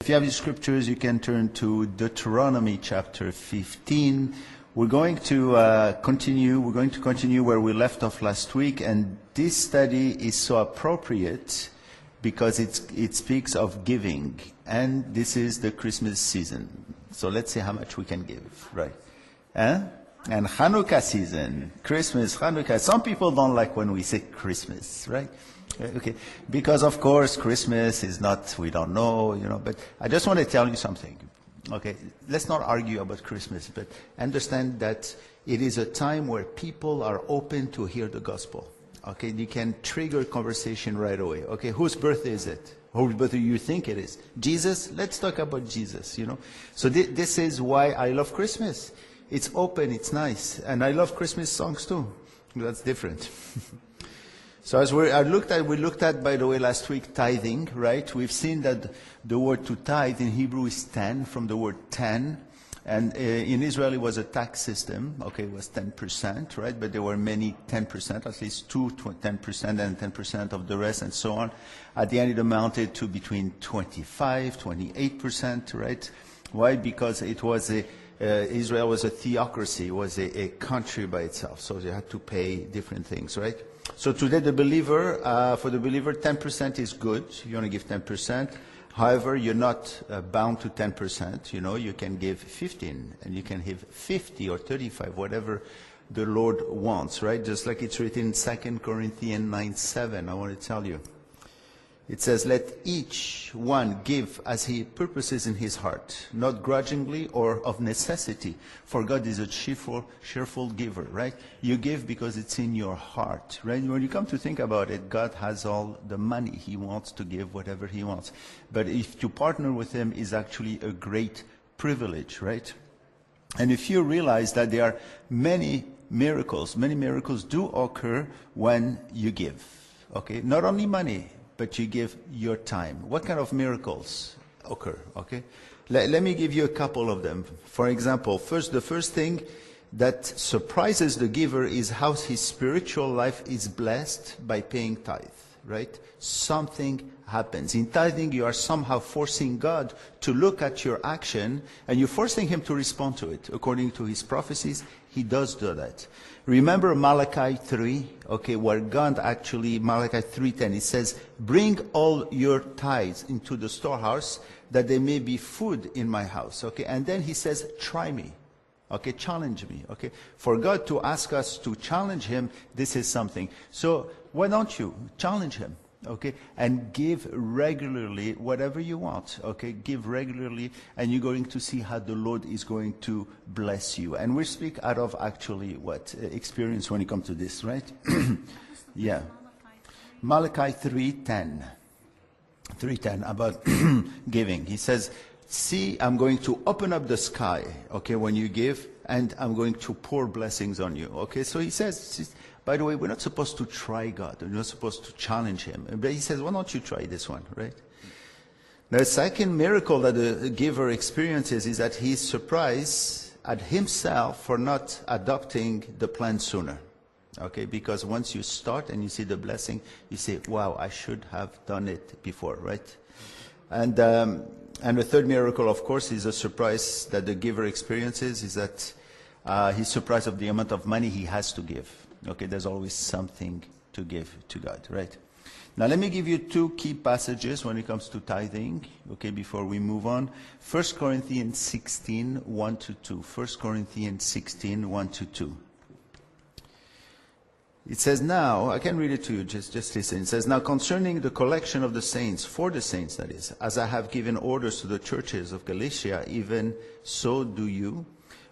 If you have your scriptures, you can turn to Deuteronomy chapter 15. We're going to continue where we left off last week, and this study is so appropriate because it speaks of giving, and this is the Christmas season. So let's see how much we can give, right? And Hanukkah season, Christmas, Hanukkah. Some people don't like when we say Christmas, right? Okay, because of course Christmas is not, we don't know, but I just want to tell you something. Okay, let's not argue about Christmas, but understand that it is a time where people are open to hear the gospel. Okay, you can trigger conversation right away. Okay, whose birthday is it? Whose birthday you think it is? Jesus? Let's talk about Jesus, So this is why I love Christmas. It's open, it's nice, and I love Christmas songs too. That's different. So as we looked at, by the way, last week, tithing, right? We've seen that the word to tithe in Hebrew is 10, from the word 10. And in Israel, it was a tax system. Okay, it was 10%, right? But there were many 10%, at least two 10% and 10% of the rest and so on. At the end, it amounted to between 25, 28%, right? Why? Because it was Israel was a theocracy, it was a country by itself. So they had to pay different things, right? So today, for the believer, 10% is good. You want to give 10%. However, you're not bound to 10%. You can give 15, and you can give 50 or 35, whatever the Lord wants, right? Just like it's written in 2 Corinthians 9:7. I want to tell you. It says, "Let each one give as he purposes in his heart, not grudgingly or of necessity, for God is a cheerful giver," right? You give because it's in your heart, right? When you come to think about it, God has all the money. He wants to give whatever he wants. But if to partner with him is actually a great privilege, right? And if you realize that there are many miracles do occur when you give, okay? Not only money, but you give your time. What kind of miracles occur? Okay, let me give you a couple of them. For example, the first thing that surprises the giver is how his spiritual life is blessed by paying tithe, right? Something happens. In tithing, you are somehow forcing God to look at your action, and you're forcing him to respond to it. According to his prophecies, he does do that. Remember Malachi 3, okay, where God actually, Malachi 3:10, it says, "Bring all your tithes into the storehouse, that there may be food in my house." Okay, and then he says, "Try me." Okay, challenge me. Okay, for God to ask us to challenge him, this is something. So why don't you challenge him? Okay, and give regularly whatever you want. Okay, give regularly, and you're going to see how the Lord is going to bless you. And we speak out of actually experience when it comes to this, right? Yeah, Malachi 3:10 about giving. He says, "See, I'm going to open up the sky, okay, when you give, and I'm going to pour blessings on you." Okay, so he says, by the way, we're not supposed to try God. We're not supposed to challenge him. But he says, why don't you try this one, right? Now, the second miracle that the giver experiences is that he's surprised at himself for not adopting the plan sooner. Okay, because once you start and you see the blessing, you say, wow, I should have done it before, right? And the third miracle, of course, is a surprise that the giver experiences, is that he's surprised of the amount of money he has to give. Okay, there's always something to give to God, right? Now, let me give you two key passages when it comes to tithing, okay, before we move on. 1 Corinthians 16, 1-2. 1 Corinthians 16, 1-2. It says, now, I can read it to you, just listen. It says, "Now concerning the collection of the saints, for the saints that is, as I have given orders to the churches of Galatia, even so do you.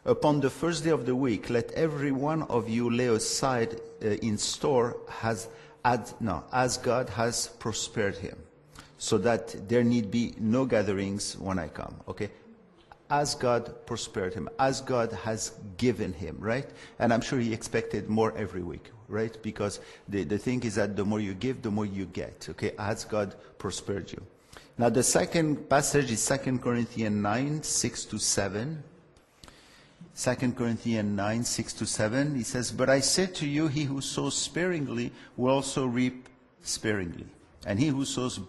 Upon the first day of the week, let every one of you lay aside in store as God has prospered him, so that there need be no gatherings when I come." Okay, as God prospered him, as God has given him, right? And I'm sure he expected more every week, right? Because the thing is that the more you give, the more you get. Okay, as God prospered you. Now the second passage is 2 Corinthians 9, 6-7. 2 Corinthians 9, 6-7, he says, "But I say to you, he who sows sparingly will also reap sparingly. And he who sows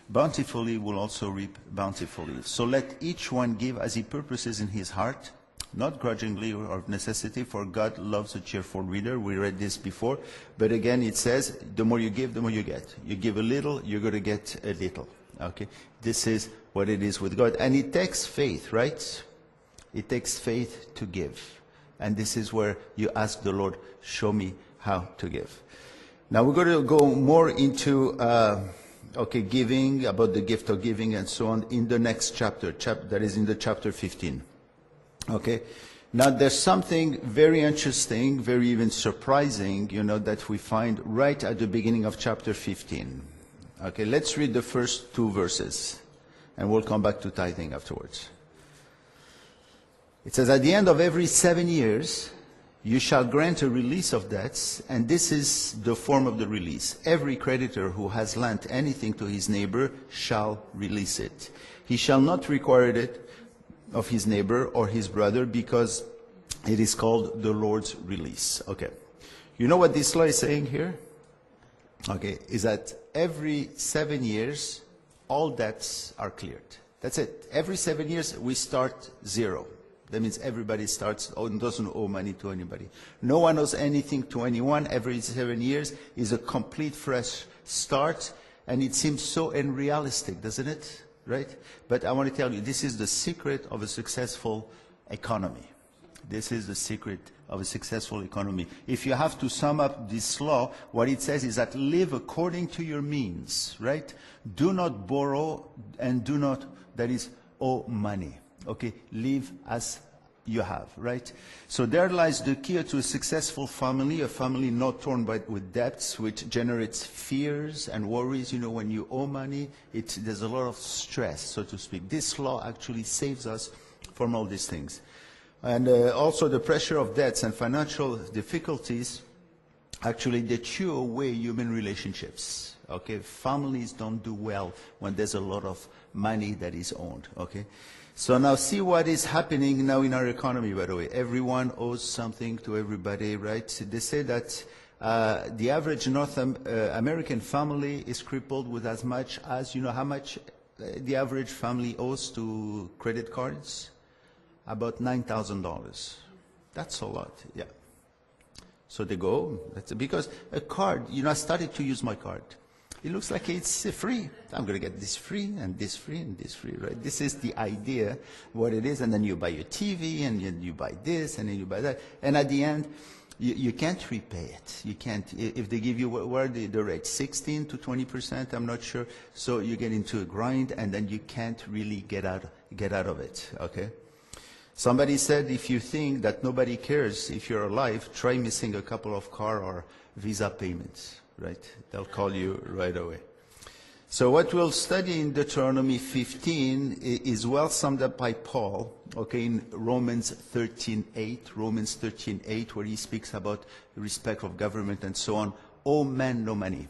bountifully will also reap bountifully. So let each one give as he purposes in his heart, not grudgingly or of necessity, for God loves a cheerful reader. We read this before. But again, it says, the more you give, the more you get. You give a little, you're going to get a little. Okay? This is what it is with God. And it takes faith, right? It takes faith to give. And this is where you ask the Lord, show me how to give. Now we're going to go more into giving, about the gift of giving and so on in the next chapter, that is in the chapter 15. Okay. Now there's something very interesting, very even surprising, that we find right at the beginning of chapter 15. Okay, let's read the first 2 verses, and we'll come back to tithing afterwards. It says, at the end of every 7 years, you shall grant a release of debts, and this is the form of the release. Every creditor who has lent anything to his neighbor shall release it. He shall not require it of his neighbor or his brother, because it is called the Lord's release. Okay. You know what this law is saying here? Okay, is that every 7 years, all debts are cleared. That's it. Every 7 years, we start 0. That means everybody doesn't owe money to anybody. No one owes anything to anyone. Every 7 years is a complete fresh start. And it seems so unrealistic, doesn't it? Right? But I want to tell you, this is the secret of a successful economy. This is the secret of a successful economy. If you have to sum up this law, what it says is that live according to your means, right? Do not borrow and do not, that is, owe money. Okay, live as you have, right? So there lies the key to a successful family, a family not torn with debts, which generates fears and worries. When you owe money, there's a lot of stress, so to speak. This law actually saves us from all these things. And also the pressure of debts and financial difficulties, actually, they chew away human relationships. Okay, families don't do well when there's a lot of money that is owed. Okay. So now see what is happening now in our economy, by the way. Everyone owes something to everybody, right? They say that the average North American family is crippled with as much as, how much the average family owes to credit cards? About $9,000. That's a lot, yeah. So they go, because a card, I started to use my card. It looks like it's free. I'm going to get this free, and this free, and this free, right? This is the idea, what it is, and then you buy your TV, and you buy this, and then you buy that. And at the end, you can't repay it. You can't. If they give you, what are the rates? 16 to 20%, I'm not sure. So you get into a grind, and then you can't really get out of it, okay? Somebody said, if you think that nobody cares if you're alive, try missing a couple of car or visa payments, right? They'll call you right away. So what we'll study in Deuteronomy 15 is well summed up by Paul, okay, in Romans 13:8, where he speaks about respect of government and so on. Owe man no money,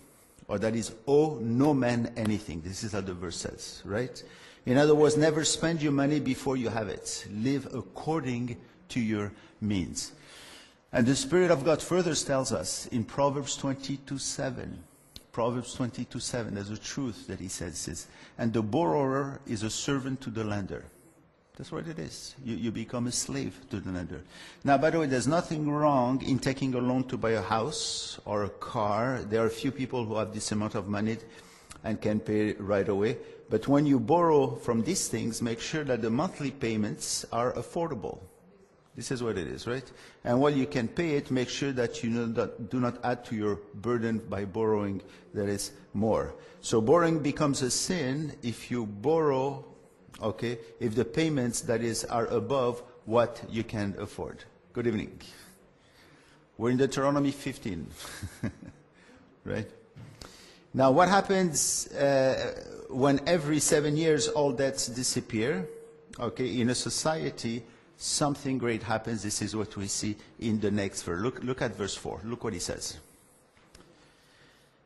or that is, owe no man anything. This is how the verse says, right? In other words, never spend your money before you have it. Live according to your means. And the Spirit of God further tells us in Proverbs 22:7. Proverbs 22:7, there's a truth that he says, and the borrower is a servant to the lender. That's what it is. You become a slave to the lender. Now, by the way, there's nothing wrong in taking a loan to buy a house or a car. There are a few people who have this amount of money and can pay right away. But when you borrow from these things, make sure that the monthly payments are affordable. This is what it is, right? And while you can pay it, make sure that you do not add to your burden by borrowing that is more. So borrowing becomes a sin if you borrow, okay, if the payments, that is, are above what you can afford. Good evening. We're in Deuteronomy 15, right? Now, what happens when every 7 years all debts disappear? Okay, in a society, something great happens. This is what we see in the next verse. Look at verse 4. Look what he says.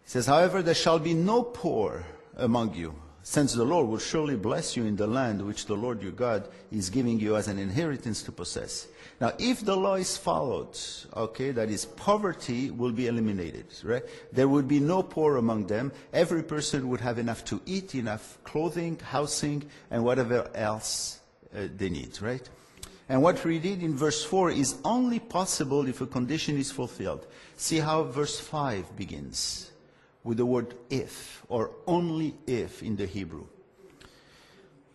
He says, however, there shall be no poor among you, since the Lord will surely bless you in the land which the Lord your God is giving you as an inheritance to possess. Now, if the law is followed, okay, that is, poverty will be eliminated, right? There would be no poor among them. Every person would have enough to eat, enough clothing, housing, and whatever else they need, right? And what we read in verse 4 is only possible if a condition is fulfilled. See how verse 5 begins with the word if, or only if in the Hebrew.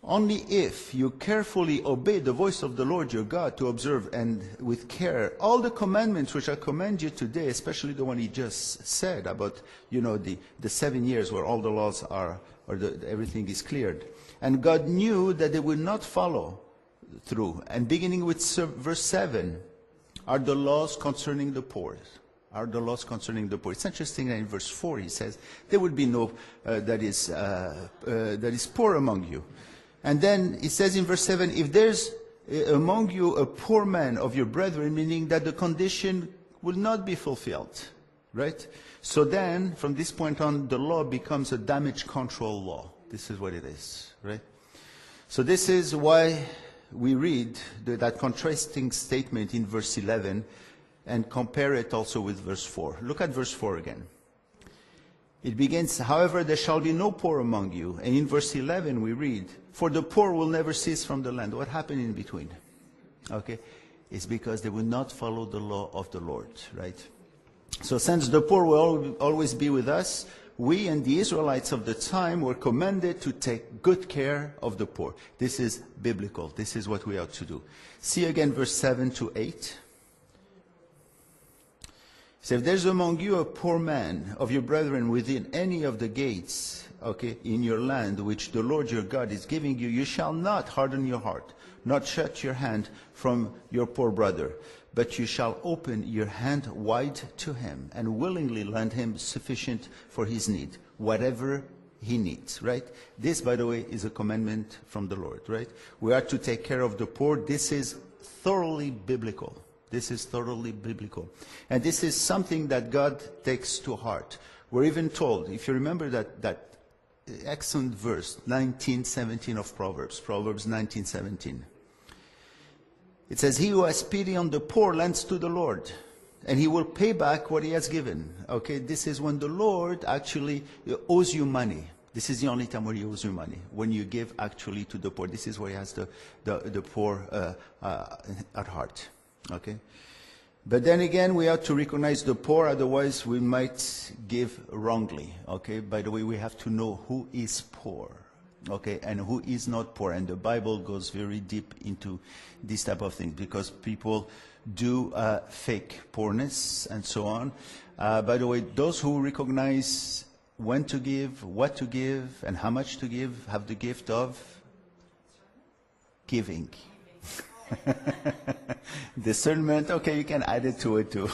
Only if you carefully obey the voice of the Lord your God to observe and with care all the commandments which I command you today, especially the one he just said about, the 7 years where all the laws are, or everything is cleared. And God knew that they would not follow through. And beginning with verse 7 are the laws concerning the poor. Are the laws concerning the poor. It's interesting that in verse 4 he says, there would be no that is poor among you. And then he says in verse 7, if there's among you a poor man of your brethren, meaning that the condition will not be fulfilled, right? So then, from this point on, the law becomes a damage control law. This is what it is, right? So this is why we read that contrasting statement in verse 11 and compare it also with verse 4. Look at verse 4 again. It begins, however, there shall be no poor among you. And in verse 11 we read, for the poor will never cease from the land. What happened in between? Okay, it's because they will not follow the law of the Lord, right? So since the poor will always be with us, we and the Israelites of the time were commanded to take good care of the poor. This is biblical. This is what we ought to do. See again verse 7 to 8. So if there's among you a poor man of your brethren within any of the gates, okay, in your land, which the Lord your God is giving you, you shall not harden your heart, not shut your hand from your poor brother, but you shall open your hand wide to him and willingly lend him sufficient for his need, whatever he needs, right? This, by the way, is a commandment from the Lord, right? We are to take care of the poor. This is thoroughly biblical. This is thoroughly biblical. And this is something that God takes to heart. We're even told, if you remember that excellent verse, 19:17 of Proverbs 19:17. It says, he who has pity on the poor lends to the Lord, and he will pay back what he has given. Okay, this is when the Lord actually owes you money. This is the only time where he owes you money, when you give actually to the poor. This is where he has the poor at heart. Okay, but then again, we have to recognize the poor, otherwise we might give wrongly. Okay, by the way, we have to know who is poor, okay, and who is not poor. And the Bible goes very deep into this type of thing, because people do fake poorness and so on. By the way, those who recognize when to give, what to give, and how much to give have the gift of giving. Discernment, okay, you can add it to it too.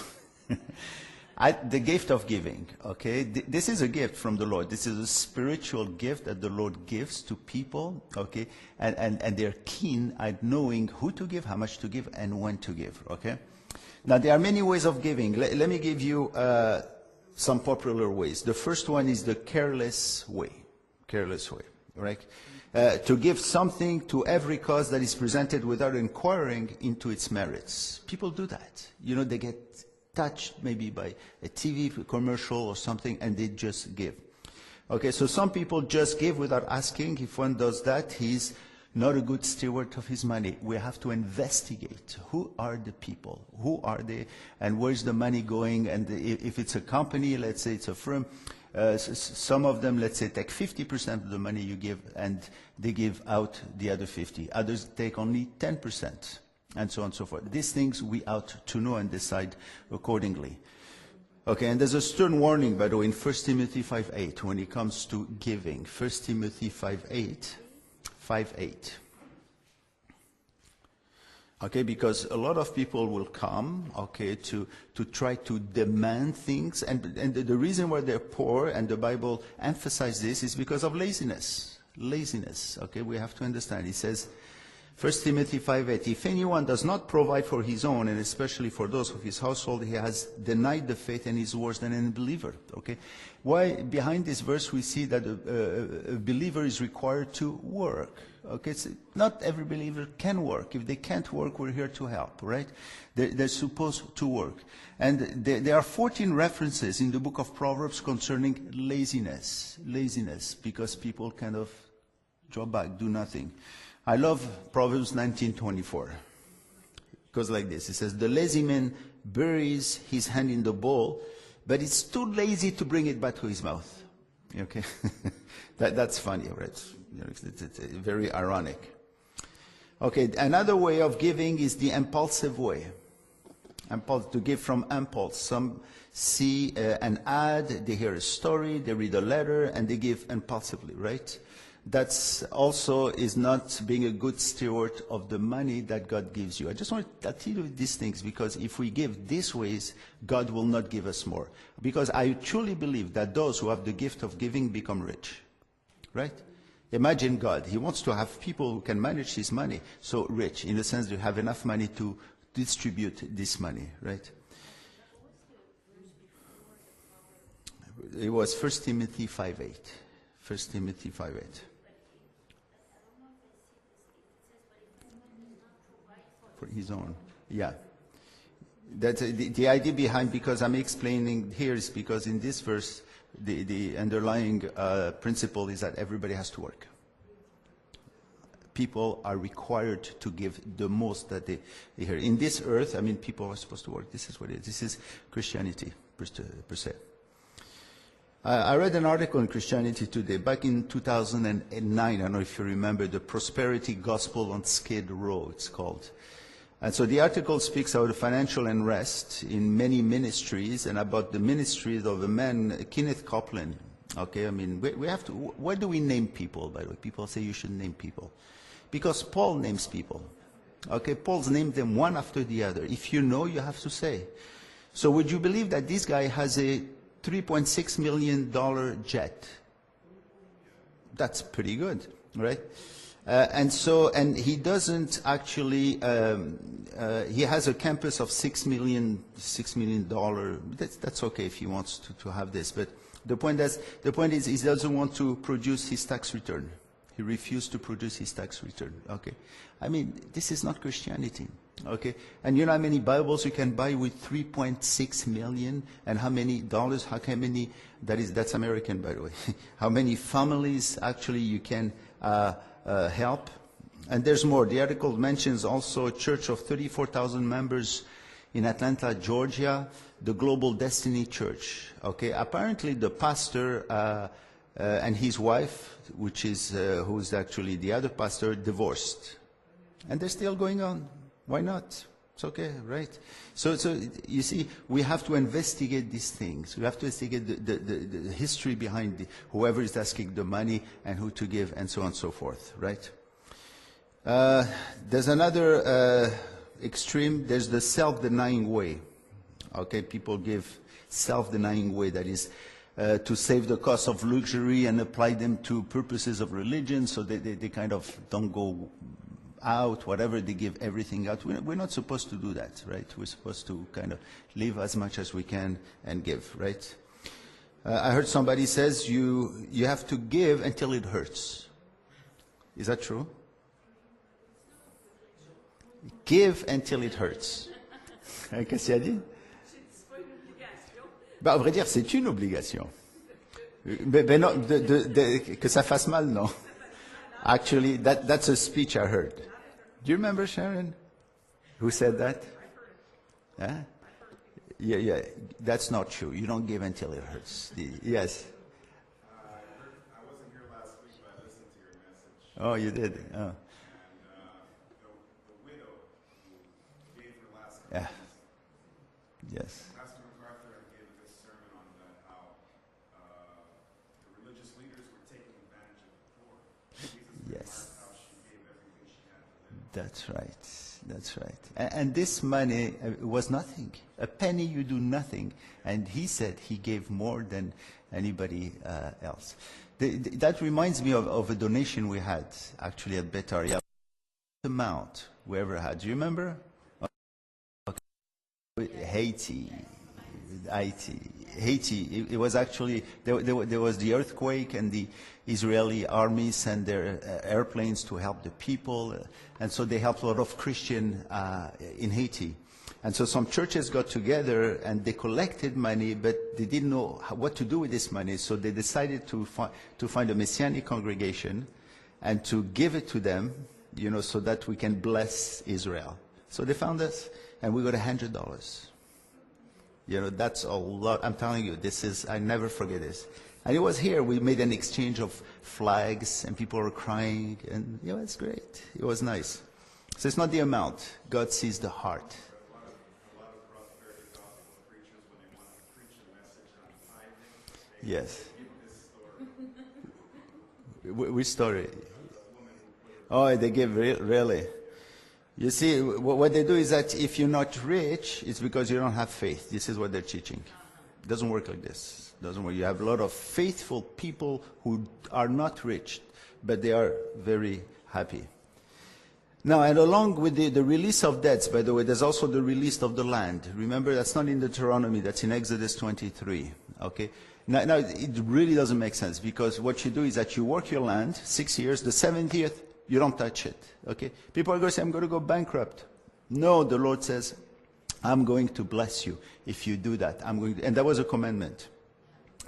The gift of giving, okay? This is a gift from the Lord. This is a spiritual gift that the Lord gives to people, okay? And they're keen at knowing who to give, how much to give, and when to give, okay? Now, there are many ways of giving. Let me give you some popular ways. The first one is the careless way, right? To give something to every cause that is presented without inquiring into its merits. People do that. They get touched maybe by a TV commercial or something, and they just give. Okay, so some people just give without asking. If one does that, he's not a good steward of his money. We have to investigate. Who are the people? Who are they? And where's the money going? And if it's a company, let's say it's a firm, some of them, let's say, take 50% of the money you give, and they give out the other 50. Others take only 10%, and so on and so forth. These things we ought to know and decide accordingly. Okay, and there's a stern warning, by the way, in 1 Timothy 5:8 when it comes to giving. 1 Timothy 5:8. Okay, because a lot of people will come, okay, to try to demand things, and the reason why they're poor, and the Bible emphasizes this, is because of laziness. Okay, we have to understand. It says, 1 Timothy 5:8, if anyone does not provide for his own, and especially for those of his household, he has denied the faith and is worse than an unbeliever. Okay? Why, behind this verse, we see that a believer is required to work. Okay? So not every believer can work. If they can't work, we're here to help, right? They're supposed to work. And there are 14 references in the book of Proverbs concerning laziness. Laziness, because people kind of draw back, do nothing. I love Proverbs 19:24. It goes like this. It says, the lazy man buries his hand in the bowl, but it's too lazy to bring it back to his mouth. Okay? That's funny, right? It's very ironic. Okay, another way of giving is the impulsive way. To give from impulse. Some see an ad, they hear a story, they read a letter, and they give impulsively, right? That's also is not being a good steward of the money that God gives you. I just want to tell you these things because if we give these ways, God will not give us more. Because I truly believe that those who have the gift of giving become rich. Right? Imagine God. He wants to have people who can manage his money. So rich, in the sense they have enough money to distribute this money. Right? It was 1 Timothy 5:8. 1 Timothy 5:8. For his own. Yeah. That's the idea behind, because I'm explaining here is because in this verse, the underlying principle is that everybody has to work. People are required to give the most that they hear. In this earth, I mean, people are supposed to work. This is what it is. This is Christianity, per se. I read an article in Christianity Today back in 2009. I don't know if you remember the Prosperity Gospel on Skid Row, it's called. And so the article speaks about the financial unrest in many ministries and about the ministries of a man, Kenneth Copeland. Okay, I mean, we have to, why do we name people, by the way? People say you should name people. Because Paul names people. Okay, Paul's named them one after the other. If you know, you have to say. So would you believe that this guy has a $3.6 million jet? That's pretty good, right? And he doesn't actually, he has a campus of $6 million. That's okay if he wants to have this. But the point is he doesn't want to produce his tax return. He refused to produce his tax return. Okay. I mean, this is not Christianity. Okay. And you know how many Bibles you can buy with 3.6 million? And how many dollars, that's American, by the way. How many families actually you can help? And there's more. The article mentions also a church of 34,000 members in Atlanta, Georgia, the Global Destiny Church. Okay. Apparently the pastor and his wife, which is who's actually the other pastor, divorced. And they're still going on. Why not? It's okay, right? So you see, we have to investigate these things. We have to investigate the history behind whoever is asking the money and who to give and so on and so forth, right? There's another extreme. There's the self-denying way. Okay, people give self-denying way, that is to save the cost of luxury and apply them to purposes of religion, so they kind of don't go out, whatever, they give everything out. We're not supposed to do that, right? We're supposed to kind of live as much as we can and give, right? I heard somebody says you have to give until it hurts. Is that true? Give until it hurts. Qu'est-ce qu'il a dit? Bah, à vrai dire, c'est une obligation. Mais non, que ça fasse mal, non. Actually, that's a speech I heard. Do you remember, Sharon? Who said that? Huh? Yeah, that's not true. You don't give until it hurts. Yes. I wasn't here last week, but I listened to your message. Oh, you did? Oh. And the widow who gave her last Yeah. Yes. Pastor MacArthur had gave this sermon on how the religious leaders were taking advantage of the poor. Yes. How she gave everything she had to live. That's right. That's right. And this money was nothing. A penny, you do nothing. And he said he gave more than anybody else. That reminds me of a donation we had actually at Betaria. amount we ever had. Do you remember? Haiti. Haiti. It was actually, there was the earthquake, and the Israeli army sent their airplanes to help the people. And so they helped a lot of Christians in Haiti. And so some churches got together and they collected money, but they didn't know what to do with this money. So they decided to find a Messianic congregation and to give it to them, so that we can bless Israel. So they found us, and we got $100. That's a lot. I'm telling you, I never forget this. And it was here, we made an exchange of flags, and people were crying, and it's great. It was nice. So it's not the amount. God sees the heart. A lot of prosperity gospel preachers, when they want to preach a message on tithing, they Yes. give this story. Which story? Oh, they give really. You see, what they do is that if you're not rich, it's because you don't have faith. This is what they're teaching. It doesn't work like this. It doesn't work. You have a lot of faithful people who are not rich, but they are very happy. Now, and along with the release of debts, by the way, there's also the release of the land. Remember, that's not in Deuteronomy, that's in Exodus 23. Okay? Now, it really doesn't make sense, because what you do is that you work your land 6 years, the 7th year, you don't touch it. Okay? People are going to say, I'm going to go bankrupt. No, the Lord says, I'm going to bless you if you do that. And that was a commandment.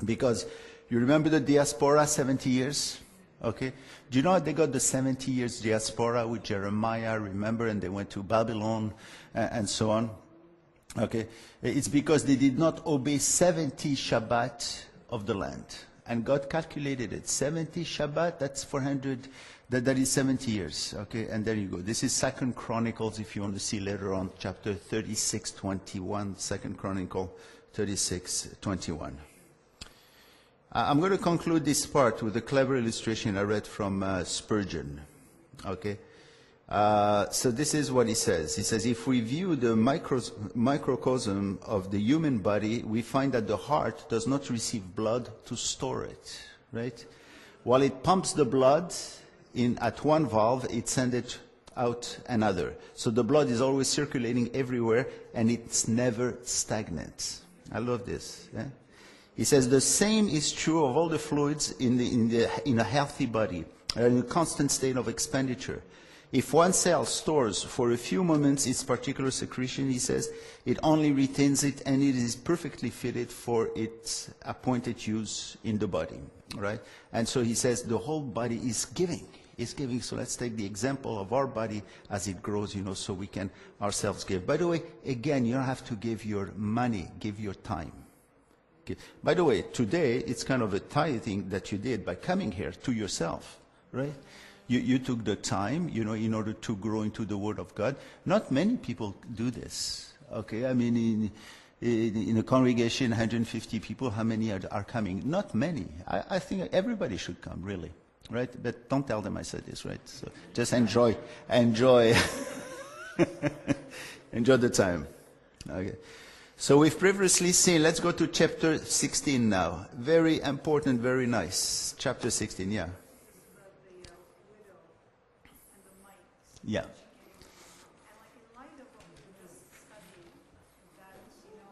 Because you remember the diaspora, 70 years? Okay? Do you know they got the 70 years diaspora with Jeremiah, remember? And they went to Babylon and so on. Okay? It's because they did not obey 70 Shabbat of the land. And God calculated it. 70 Shabbat, that's 400, that is 70 years. Okay, and there you go. This is 2 Chronicles, if you want to see later on, chapter 36:21, 2 Chronicle 36:21. I'm going to conclude this part with a clever illustration I read from Spurgeon. Okay, so this is what he says. He says, if we view the microcosm of the human body, we find that the heart does not receive blood to store it, right? While it pumps the blood in at one valve, it sends it out another. So the blood is always circulating everywhere, and it's never stagnant. I love this. Yeah? He says the same is true of all the fluids in a healthy body, in a constant state of expenditure. If one cell stores for a few moments its particular secretion, he says, it only retains it, and it is perfectly fitted for its appointed use in the body, right? And so he says the whole body is giving. So let's take the example of our body as it grows, so we can ourselves give. By the way, again, you don't have to give your money, give your time. Okay. By the way, today, it's kind of a tithing that you did by coming here to yourself, right? You took the time, in order to grow into the Word of God. Not many people do this, okay? I mean, in a congregation, 150 people, how many are coming? Not many. I think everybody should come, really, right? But don't tell them I said this, right? So just enjoy, enjoy the time. Okay. So we've previously seen, let's go to chapter 16 now. Very important, very nice. Chapter 16, yeah. Yeah. And like in light of what we just studied, that you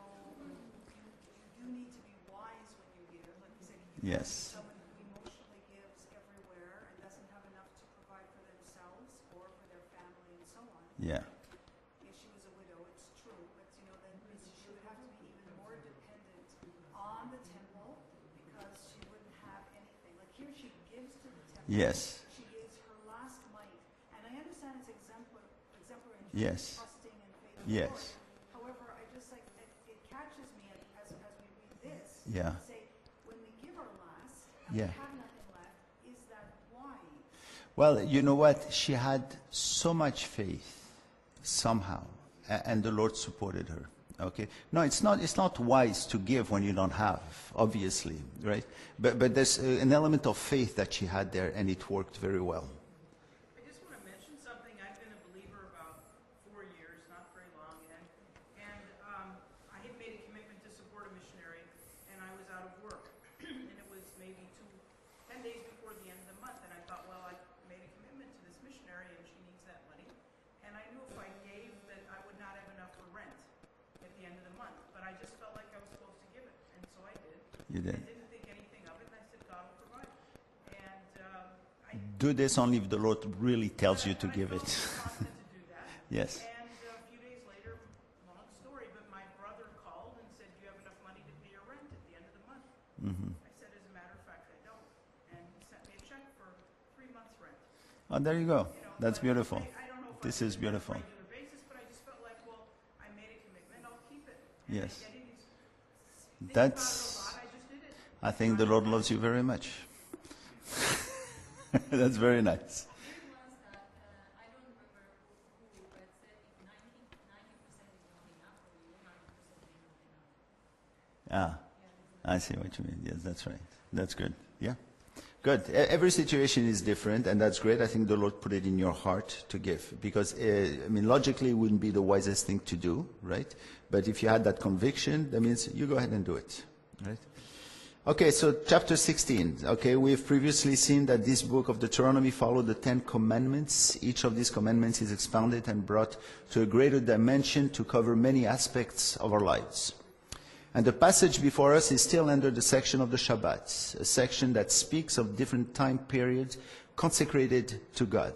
do need to be wise when you give. Like you said, you can't Yes. be someone who emotionally gives everywhere and doesn't have enough to provide for themselves or for their family and so on. Yeah. If she was a widow, it's true, but then she would have to be even more dependent on the temple because she wouldn't have anything. Like here, she gives to the temple. Yes. She gives her last mite. And I understand it's exemplary in Yes. trusting and faith. Yes. However, I just it catches me as we read this. Yeah. Say when we give our last and Yeah. we have nothing left, is that wise? Well, you know what? She had so much faith somehow, and the Lord supported her. Okay. No, it's not wise to give when you don't have, obviously, right? But there's an element of faith that she had there, and it worked very well. I just want to mention something. I've been a believer about 4 years, not very long, and I had made a commitment to support a missionary, and I was out of work, and it was maybe 10 days before the end of the month, and I thought, well, I made a commitment to this missionary, and she needs that money, I just felt like I was supposed to give it, and so I did. You did. I didn't think anything of it, and I said, God will provide. And I Do this only if the Lord really tells you to give I it. felt confident to do that. Yes. And a few days later, long story, but my brother called and said, "Do you have enough money to pay your rent at the end of the month?" I said, "As a matter of fact, I don't." And he sent me a check for 3 months' rent. Oh, there you go. You know, That's but beautiful. I don't know if This I is do that on a beautiful. regular basis, but I just felt like, well, I made a commitment, I'll keep it. And Yes. I didn't think That's, about it a lot, I just did it. I think the Lord loves you very much. That's very nice. There was that, I don't remember who, but said if 90% is not enough, or you 90% is not enough. I see what you mean. Yes, that's right. That's good. Yeah. Good. Every situation is different, and that's great. I think the Lord put it in your heart to give, because, logically it wouldn't be the wisest thing to do, right? But if you had that conviction, that means you go ahead and do it, right? Okay, so chapter 16. Okay, we've previously seen that this book of Deuteronomy followed the 10 commandments. Each of these commandments is expounded and brought to a greater dimension to cover many aspects of our lives. And the passage before us is still under the section of the Shabbat, a section that speaks of different time periods consecrated to God.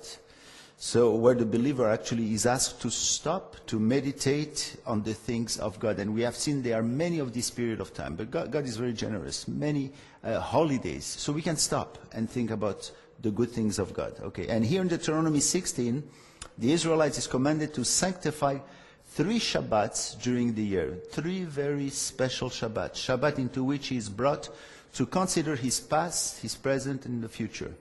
So where the believer actually is asked to stop, to meditate on the things of God. And we have seen there are many of this period of time, but God is very generous, many holidays. So we can stop and think about the good things of God. Okay, and here in Deuteronomy 16, the Israelites is commanded to sanctify 3 Shabbats during the year, 3 very special Shabbats, Shabbat into which he is brought to consider his past, his present, and the future.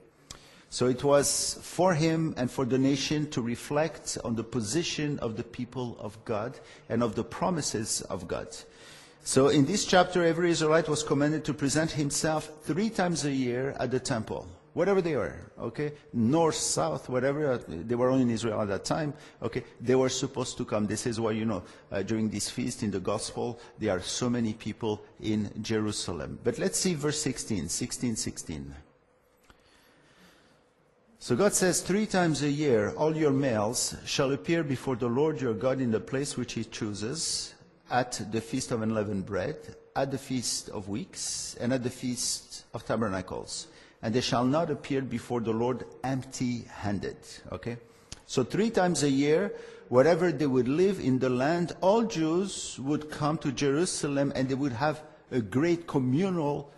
So it was for him and for the nation to reflect on the position of the people of God and of the promises of God. So in this chapter, every Israelite was commanded to present himself 3 times a year at the temple. Whatever they were, okay, north, south, whatever, they were only in Israel at that time, okay, they were supposed to come. This is why, during this feast in the gospel, there are so many people in Jerusalem. But let's see verse 16. So God says, 3 times a year, all your males shall appear before the Lord your God in the place which he chooses, at the feast of unleavened bread, at the feast of weeks, and at the feast of tabernacles. And they shall not appear before the Lord empty-handed. Okay? So 3 times a year, wherever they would live in the land, all Jews would come to Jerusalem and they would have a great communal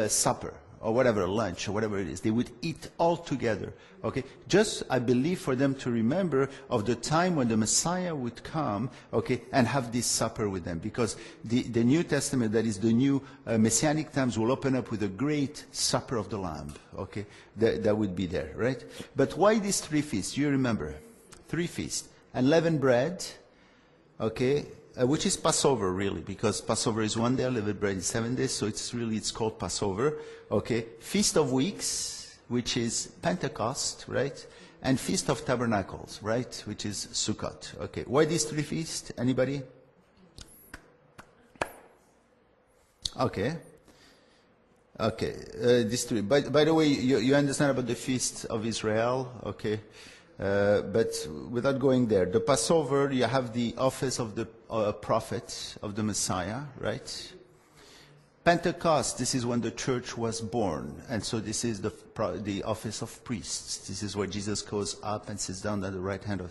supper, or whatever, lunch, or whatever it is. They would eat all together. Okay? Just, I believe, for them to remember of the time when the Messiah would come, okay, and have this supper with them. Because the New Testament, that is the new Messianic times, will open up with a great supper of the Lamb. Okay? That would be there, right? But why these 3 feasts? You remember? 3 feasts. Unleavened bread, okay, which is Passover, really, because Passover is 1 day, unleavened bread is 7 days, so it's called Passover. Okay, Feast of Weeks, which is Pentecost, right? And Feast of Tabernacles, right? Which is Sukkot. Okay, why these 3 feasts? Anybody? Okay. These 3. By the way, you understand about the Feast of Israel, okay? But without going there, the Passover, you have the office of the prophet of the Messiah, right? Pentecost, this is when the church was born, and so this is the office of priests. This is where Jesus goes up and sits down at the right hand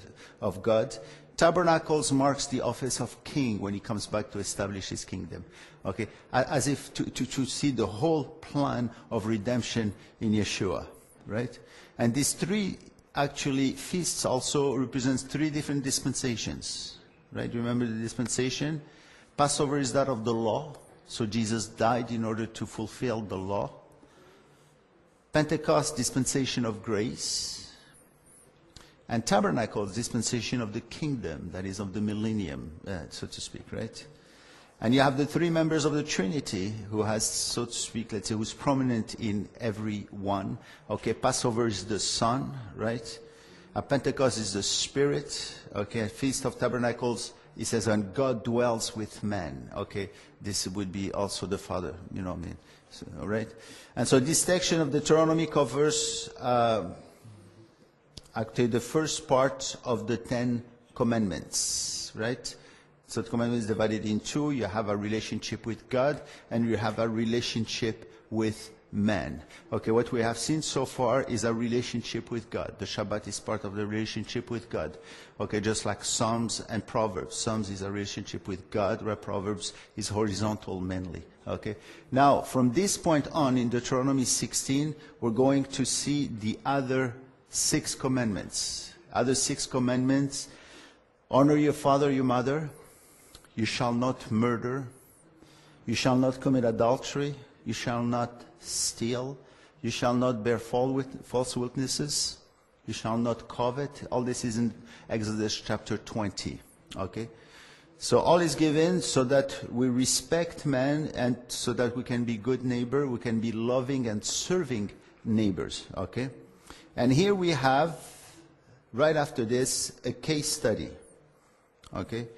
of God. Tabernacles marks the office of king when he comes back to establish his kingdom. Okay, as if to see the whole plan of redemption in Yeshua, right? And these 3 actually feasts also represents 3 different dispensations, right? Remember the dispensation? Passover is that of the law. So Jesus died in order to fulfill the law. Pentecost, dispensation of grace. And Tabernacles, dispensation of the kingdom, that is of the millennium, so to speak, right? And you have the 3 members of the Trinity who has, so to speak, let's say, who's prominent in every one. Okay, Passover is the Son, right? Pentecost is the Spirit. Okay, Feast of Tabernacles, it says, and God dwells with men. Okay, this would be also the Father, you know what I mean? So, all right? And so this section of Deuteronomy covers actually the first part of the 10 Commandments, right? So the commandment is divided in two. You have a relationship with God, and you have a relationship with man. Okay, what we have seen so far is a relationship with God. The Shabbat is part of the relationship with God. Okay, just like Psalms and Proverbs. Psalms is a relationship with God, where Proverbs is horizontal mainly. Okay, now from this point on in Deuteronomy 16, we're going to see the other 6 commandments. Other 6 commandments: honor your father, your mother. You shall not murder. You shall not commit adultery. You shall not steal. You shall not bear false witnesses. You shall not covet. All this is in Exodus chapter 20. Okay? So all is given so that we respect man and so that we can be good neighbor, we can be loving and serving neighbors. Okay? And here we have, right after this, a case study. Okay?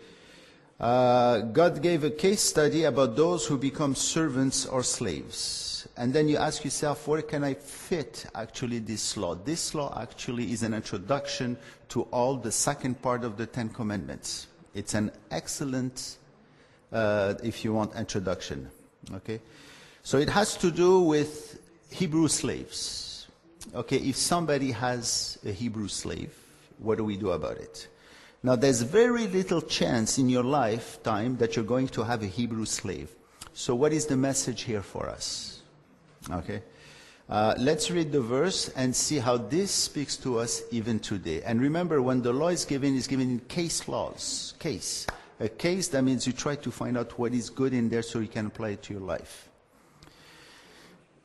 God gave a case study about those who become servants or slaves. And then you ask yourself, where can I fit actually this law? This law actually is an introduction to all the second part of the 10 Commandments. It's an excellent, if you want, introduction. Okay? So it has to do with Hebrew slaves. Okay, if somebody has a Hebrew slave, what do we do about it? Now, there's very little chance in your lifetime that you're going to have a Hebrew slave. So what is the message here for us? Okay. Let's read the verse and see how this speaks to us even today. And remember, when the law is given in case laws. Case. A case, that means you try to find out what is good in there so you can apply it to your life.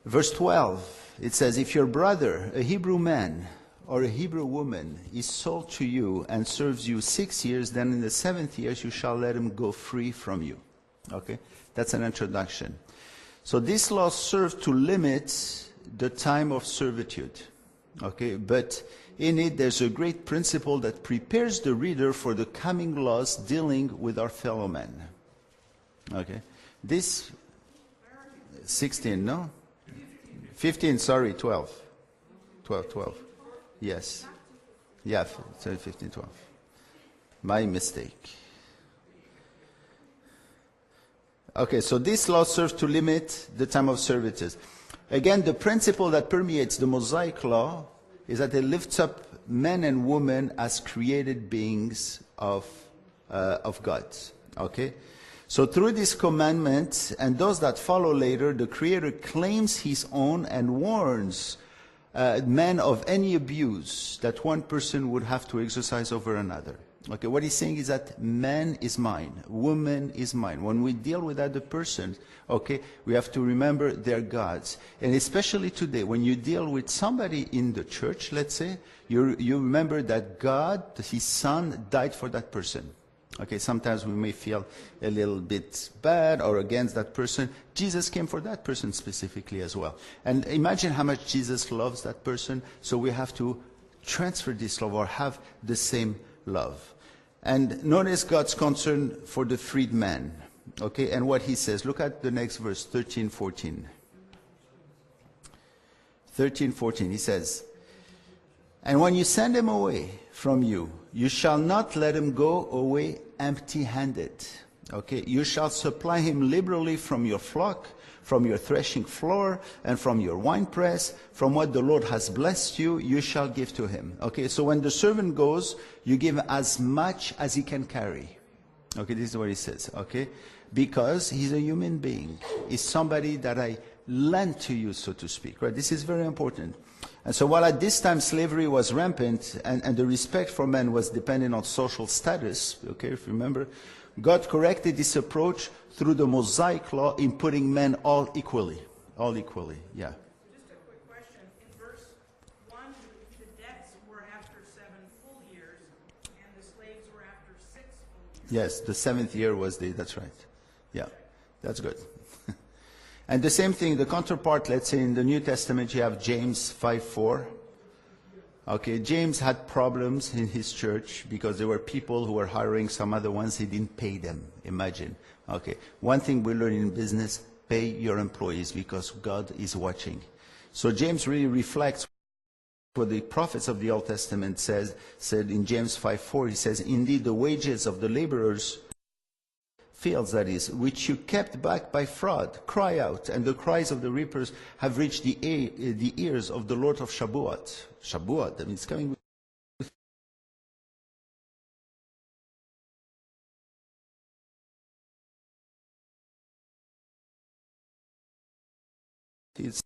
Verse 12, it says, if your brother, a Hebrew man, or a Hebrew woman is sold to you and serves you 6 years, then in the 7th year you shall let him go free from you. Okay? That's an introduction. So this law served to limit the time of servitude. Okay? But in it there's a great principle that prepares the reader for the coming laws dealing with our fellow men. Okay? This 16, no? 15, sorry, 12. 12. Yes. Yeah, 15, 12. My mistake. Okay, so this law serves to limit the time of servitude. Again, the principle that permeates the Mosaic law is that it lifts up men and women as created beings of God. Okay? So through this commandment and those that follow later, the Creator claims His own and warns man of any abuse that one person would have to exercise over another. Okay, what he's saying is that man is mine, woman is mine. When we deal with other persons, okay, we have to remember they're God's. And especially today, when you deal with somebody in the church, let's say, you remember that God, His Son, died for that person. Okay, sometimes we may feel a little bit bad or against that person. Jesus came for that person specifically as well. And imagine how much Jesus loves that person, so we have to transfer this love or have the same love. And notice God's concern for the freed man. Okay, and what He says. Look at the next verse, 13, 14. 13, 14, He says, and when you send him away from you, you shall not let him go away empty-handed. Okay, you shall supply him liberally from your flock, from your threshing floor, and from your winepress. From what the Lord has blessed you, you shall give to him. Okay, so when the servant goes, you give as much as he can carry. Okay, this is what he says. Okay, because he's a human being. He's somebody that I lent to you, so to speak. Right? This is very important. And so while at this time slavery was rampant and the respect for men was dependent on social status, okay, if you remember, God corrected this approach through the Mosaic law in putting men all equally. All equally, yeah. Just a quick question. In verse 1, the debts were after 7 full years, and the slaves were after 6 full years. Yes, the 7th year was that's right. Yeah, that's good. And the same thing, the counterpart, let's say in the New Testament, you have James 5:4. Okay, James had problems in his church because there were people who were hiring some other ones, he didn't pay them. Imagine. Okay, one thing we learn in business, pay your employees because God is watching. So James really reflects what the prophets of the Old Testament said in James 5:4. He says, indeed the wages of the laborers fields, that is, which you kept back by fraud. Cry out, and the cries of the reapers have reached the ears of the Lord of Shabuat. Shabuat, that means coming with He's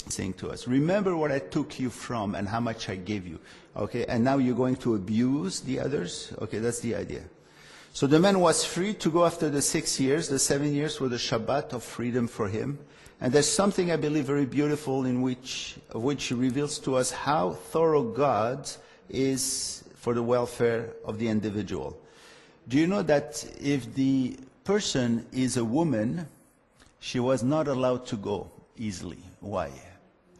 saying to us, remember what I took you from and how much I gave you. Okay, and now you're going to abuse the others? Okay, that's the idea. So the man was free to go after the 6 years. The 7 years were the Shabbat of freedom for him. And there's something I believe very beautiful of which he reveals to us how thorough God is for the welfare of the individual. Do you know that if the person is a woman, she was not allowed to go easily? Why?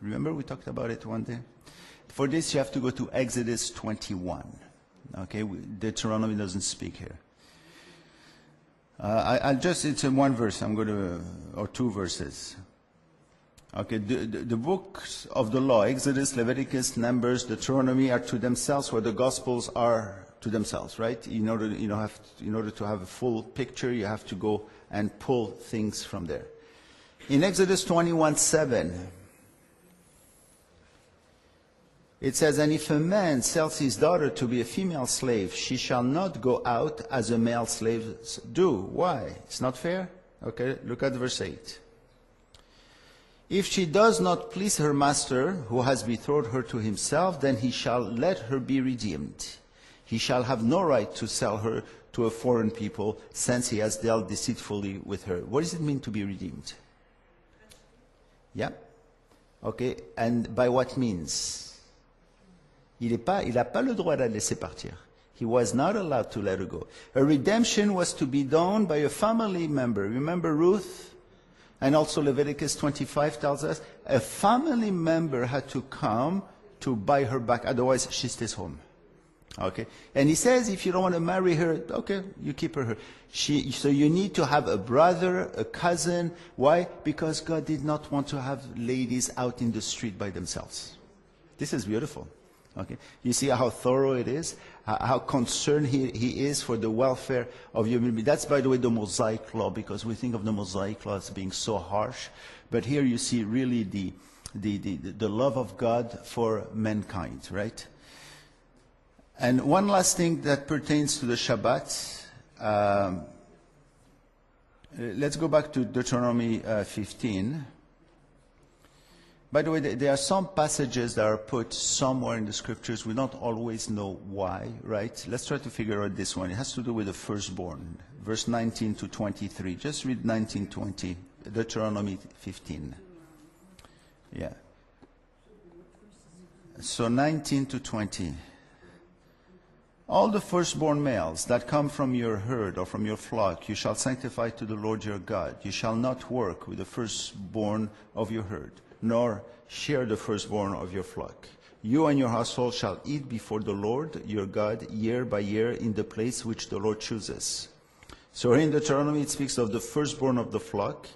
Remember we talked about it one day? For this you have to go to Exodus 21. Okay, Deuteronomy doesn't speak here. It's in one verse, or 2 verses. Okay, the books of the law, Exodus, Leviticus, Numbers, Deuteronomy, are to themselves what the Gospels are to themselves, right? In order to have a full picture, you have to go and pull things from there. In Exodus 21:7, it says, and if a man sells his daughter to be a female slave, she shall not go out as a male slaves do. Why? It's not fair? Okay, look at verse 8. If she does not please her master, who has betrothed her to himself, then he shall let her be redeemed. He shall have no right to sell her to a foreign people, since he has dealt deceitfully with her. What does it mean to be redeemed? Yeah. Okay, and by what means? Il n'a pas le droit de la laisser partir. He was not allowed to let her go. A redemption was to be done by a family member. Remember Ruth? And also Leviticus 25 tells us a family member had to come to buy her back. Otherwise, she stays home. Okay? And he says if you don't want to marry her, okay, you keep her. So you need to have a brother, a cousin. Why? Because God did not want to have ladies out in the street by themselves. This is beautiful. Okay, you see how thorough it is, how concerned he is for the welfare of human beings. That's, by the way, the Mosaic law, because we think of the Mosaic law as being so harsh. But here you see really the love of God for mankind, right? And one last thing that pertains to the Shabbat. Let's go back to Deuteronomy 15. By the way, there are some passages that are put somewhere in the scriptures. We don't always know why, right? Let's try to figure out this one. It has to do with the firstborn. Verse 19 to 23. Just read 19, 20. Deuteronomy 15. Yeah. So 19 to 20. All the firstborn males that come from your herd or from your flock, you shall sanctify to the Lord your God. You shall not work with the firstborn of your herd, nor share the firstborn of your flock. You and your household shall eat before the Lord your God year by year in the place which the Lord chooses. So here in Deuteronomy it speaks of the firstborn of the flock.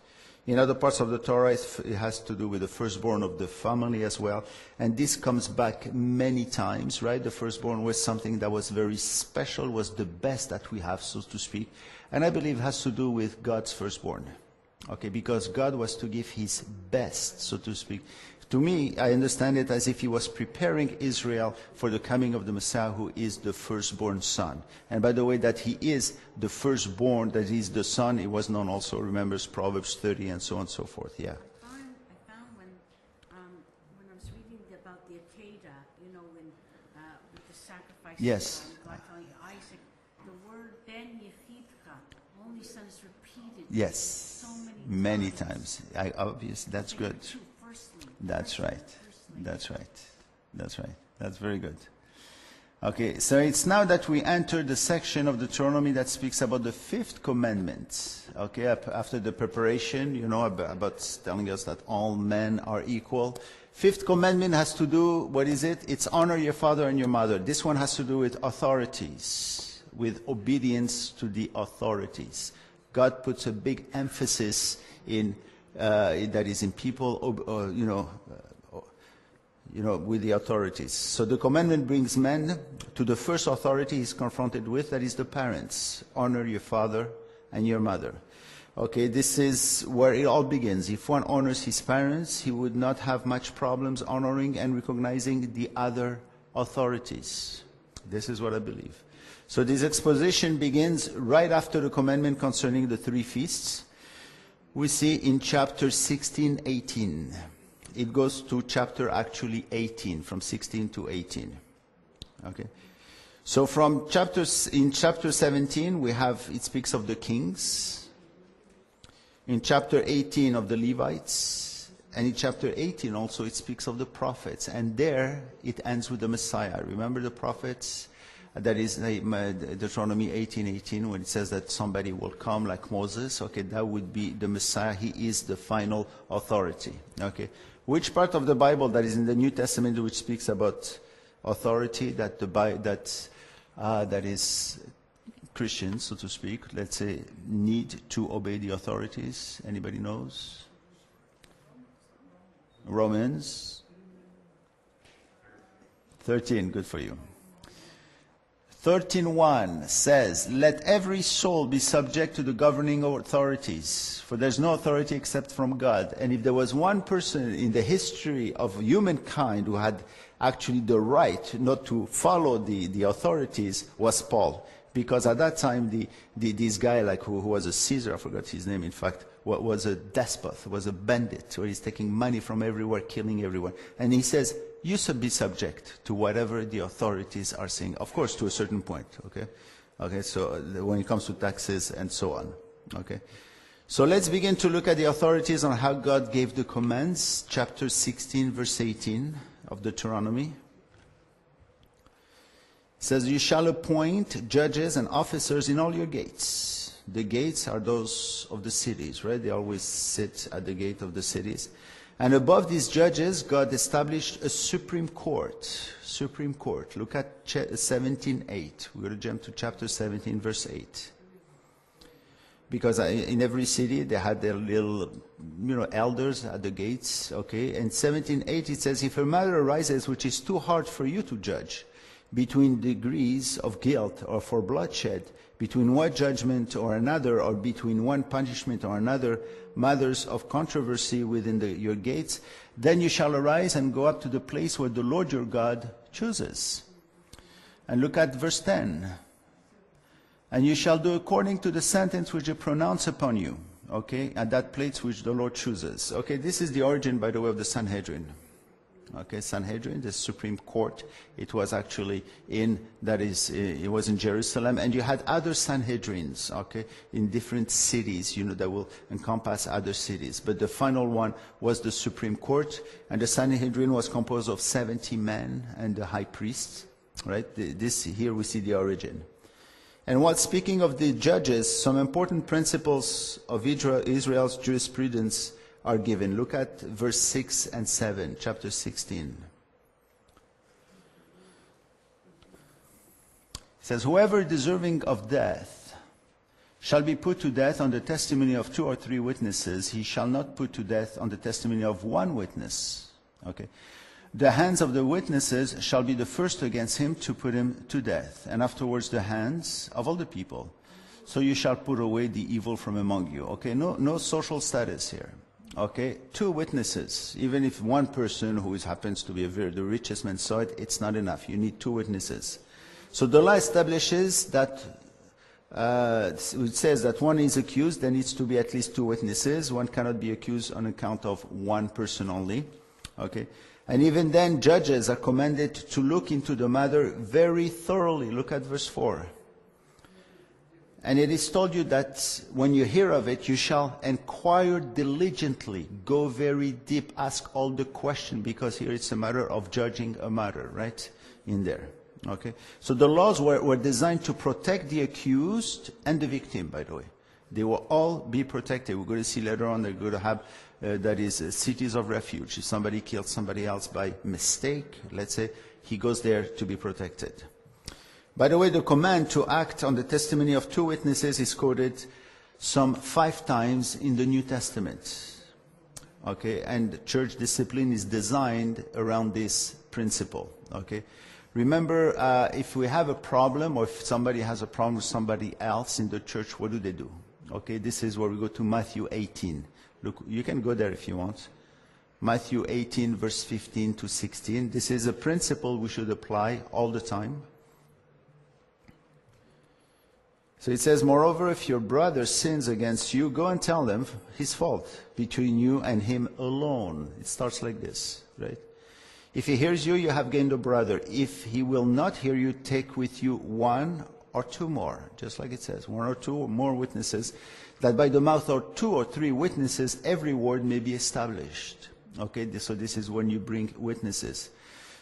In other parts of the Torah it has to do with the firstborn of the family as well. And this comes back many times, right? The firstborn was something that was very special, was the best that we have, so to speak. And I believe it has to do with God's firstborn. Okay, because God was to give his best, so to speak. To me, I understand it as if he was preparing Israel for the coming of the Messiah, who is the firstborn son. And by the way, that he is the firstborn, that he is the son, it was known also, remembers Proverbs 30 and so on and so forth, yeah. I found when I was reading about the Akedah, when with the sacrifice Yes. God telling Isaac, the word Ben Yechidcha, only son is repeated. Yes. So many times. Obviously, that's good. Firstly. That's right. That's right. That's right. That's very good. Okay, so it's now that we enter the section of Deuteronomy that speaks about the fifth commandment. Okay, after the preparation, about telling us that all men are equal. Fifth commandment has to do, what is it? It's honor your father and your mother. This one has to do with authorities, with obedience to the authorities. God puts a big emphasis in that is in people, with the authorities. So the commandment brings men to the first authority he's confronted with, that is the parents. Honor your father and your mother. Okay, this is where it all begins. If one honors his parents, he would not have much problems honoring and recognizing the other authorities. This is what I believe. So this exposition begins right after the commandment concerning the 3 feasts. We see in chapter 16, 18. It goes to chapter actually 18, from 16 to 18. Okay. So from in chapter 17, it speaks of the kings. In chapter 18 of the Levites, and in chapter 18 also it speaks of the prophets. And there it ends with the Messiah. Remember the prophets? That is Deuteronomy 18:18, when it says that somebody will come like Moses. Okay, that would be the Messiah. He is the final authority. Okay, which part of the Bible that is in the New Testament which speaks about authority that is Christians, so to speak, let's say, need to obey the authorities? Anybody knows? Romans 13, good for you. 13:1 says, "Let every soul be subject to the governing authorities, for there's no authority except from God." And if there was one person in the history of humankind who had actually the right not to follow the authorities, was Paul. Because at that time, this guy like who was a Caesar, I forgot his name, in fact, was a despot, was a bandit, where he's taking money from everywhere, killing everyone. And he says, you should be subject to whatever the authorities are saying. Of course, to a certain point, okay? Okay, so when it comes to taxes and so on, okay? So let's begin to look at the authorities on how God gave the commands. Chapter 16, verse 18 of Deuteronomy. It says, "You shall appoint judges and officers in all your gates." The gates are those of the cities, right? They always sit at the gate of the cities. "And above these judges, God established a supreme court." Supreme court. Look at 17:8. We're going to jump to chapter 17, verse 8. Because in every city, they had their little, elders at the gates, okay? And 17:8, it says, "If a matter arises which is too hard for you to judge, between degrees of guilt or for bloodshed, between one judgment or another, or between one punishment or another, matters of controversy within your gates, then you shall arise and go up to the place where the Lord your God chooses." And look at verse 10. "And you shall do according to the sentence which I pronounce upon you," okay, at that place which the Lord chooses. Okay, this is the origin, by the way, of the Sanhedrin. Okay, Sanhedrin, the Supreme Court, it was actually it was in Jerusalem, and you had other Sanhedrins, okay, in different cities, that will encompass other cities. But the final one was the Supreme Court, and the Sanhedrin was composed of 70 men and the high priest, right? Here we see the origin. And while speaking of the judges, some important principles of Israel's jurisprudence are given. Look at verse 6 and 7, chapter 16. It says, "Whoever deserving of death shall be put to death on the testimony of 2 or 3 witnesses. He shall not put to death on the testimony of 1 witness." Okay. "The hands of the witnesses shall be the first against him to put him to death, and afterwards the hands of all the people. So you shall put away the evil from among you." Okay, no social status here. Okay, 2 witnesses. Even if one person who happens to be the richest man saw it, it's not enough. You need 2 witnesses. So the law establishes that, it says that one is accused, there needs to be at least 2 witnesses. One cannot be accused on account of one person only. Okay, and even then, judges are commanded to look into the matter very thoroughly. Look at verse 4. "And it is told you that when you hear of it, you shall inquire diligently, go very deep, ask all the questions," because here it's a matter of judging a matter, right? In there. Okay? So the laws were designed to protect the accused and the victim, by the way. They will all be protected. We're going to see later on they're going to have, cities of refuge. If somebody kills somebody else by mistake, let's say, he goes there to be protected. By the way, the command to act on the testimony of 2 witnesses is quoted some 5 times in the New Testament. Okay, and church discipline is designed around this principle. Okay, Remember, if we have a problem, or if somebody has a problem with somebody else in the church, what do? Okay, this is where we go to Matthew 18. Look, you can go there if you want. Matthew 18, verse 15 to 16. This is a principle we should apply all the time. So it says, moreover, if your brother sins against you, go and tell him his fault between you and him alone. It starts like this, right? If he hears you, you have gained a brother. If he will not hear you, take with you one or two more, just like it says, one or two or more witnesses, that by the mouth of 2 or 3 witnesses, every word may be established. Okay, so this is when you bring witnesses.